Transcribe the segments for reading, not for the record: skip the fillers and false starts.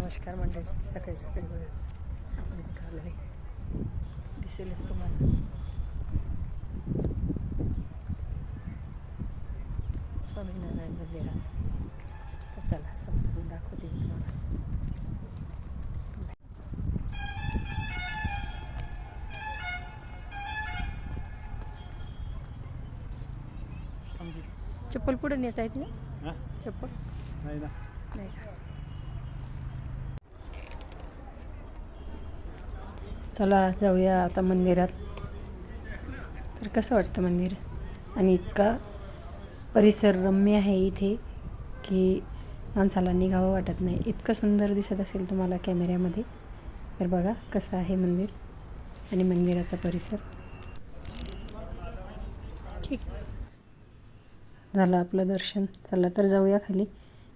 नमस्कार मंडळी. सकाळी सकाळी बघा आपण कुठं आलो आहे, दिसेलच तुम्हाला. स्वामीनारायण मंदिरात. तर चला संपूर्ण दाखवते मी तुम्हाला. चप्पल पुढे नेता येत ना? चप्पल नाही ना. नाही का? चला जाऊया आता मंदिरात. तर कसं वाटतं मंदिर, आणि इतका परिसर रम्य आहे इथे की माणसाला निघावं वाटत नाही. इतकं सुंदर दिसत असेल तुम्हाला कॅमेऱ्यामध्ये. तर बघा कसं आहे मंदिर आणि मंदिराचा परिसर. ठीक झालं आपलं दर्शन. चला तर जाऊया खाली.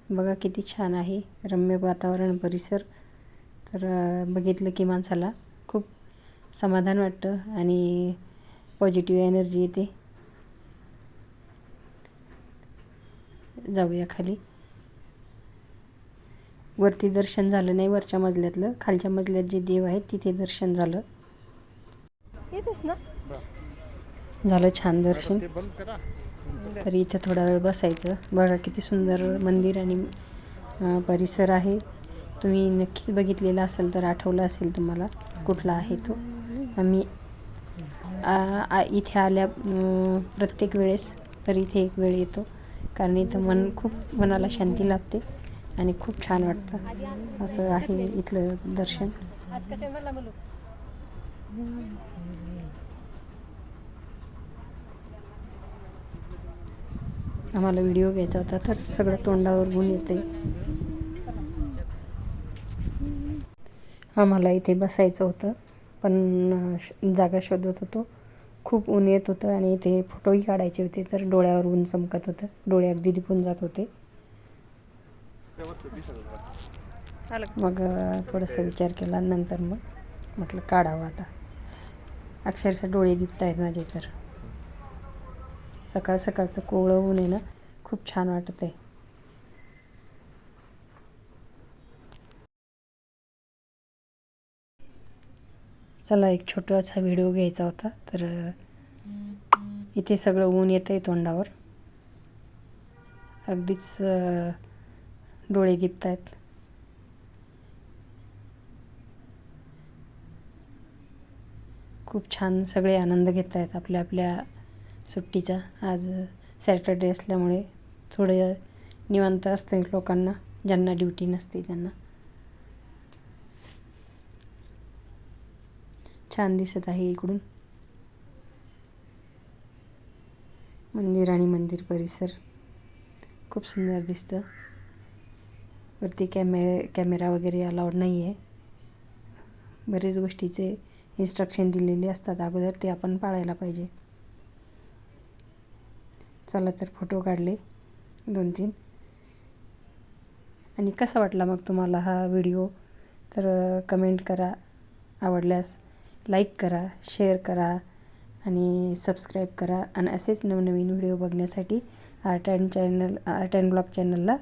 बघा किती छान आहे रम्य वातावरण, परिसर. तर बघितलं की माणसाला खूप समाधान वाटतं आणि पॉझिटिव्ह एनर्जी येते. जाऊया खाली. वरती दर्शन झालं नाही, वरच्या मजल्यातलं. खालच्या मजल्यात जे देव आहेत तिथे दर्शन झालं. येतेच ना. झालं छान दर्शन. तर इथं थोडा वेळ बसायचं. बघा किती सुंदर मंदिर आणि परिसर आहे. तुम्ही नक्कीच बघितलेला असेल तर आठवलं असेल तुम्हाला कुठला आहे तो. आम्ही इथे आल्या प्रत्येक वेळेस तर इथे एक वेळ येतो, कारण इथं खूप मनाला शांती लाभते आणि खूप छान वाटतं. असं आहे इथलं दर्शन. आम्हाला व्हिडिओ घ्यायचा होता तर सगळं तोंडावर गुण येते. आम्हाला इथे बसायचं होतं पण जागा शोधत होतो. खूप ऊन येत होतं आणि इथे फोटोही काढायचे होते, तर डोळ्यावर ऊन चमकत होतं. डोळे अगदी दिपून जात होते. मग थोडंसं विचार केला, नंतर मग म्हटलं काढावं आता. अक्षरशः डोळे दिपत आहेत माझे. तर सकाळ सकाळचं कोवळं ऊन आहे ना, खूप छान वाटत आहे. चला एक छोटासा व्हिडिओ घ्यायचा होता. तर इथे सगळं ऊन येतं आहे तोंडावर, अगदीच डोळे दिपत आहेत. खूप छान सगळे आनंद घेत आहेत आपल्या आपल्या सुट्टीचा. आज सॅटर्डे असल्यामुळे थोडं निवांत असतं लोकांना, ज्यांना ड्युटी नसते त्यांना. छान दिसत आहे इकडून मंदिर आणि मंदिर परिसर. खूप सुंदर दिसतं. वरती कॅमेरा वगैरे अलाउड नाही आहे. बरेच गोष्टीचे इन्स्ट्रक्शन दिलेले असतात अगोदर, ते आपण पाळायला पाहिजे. चला तर फोटो काढले 2-3. आणि कसा वाटला मग तुम्हाला हा व्हिडिओ, तर कमेंट करा. आवडल्यास लाईक करा, शेअर करा आणि सबस्क्राईब करा. आणि असेच नवनवीन व्हिडिओ बघण्यासाठी आर्ट अँड ब्लॉग चॅनलला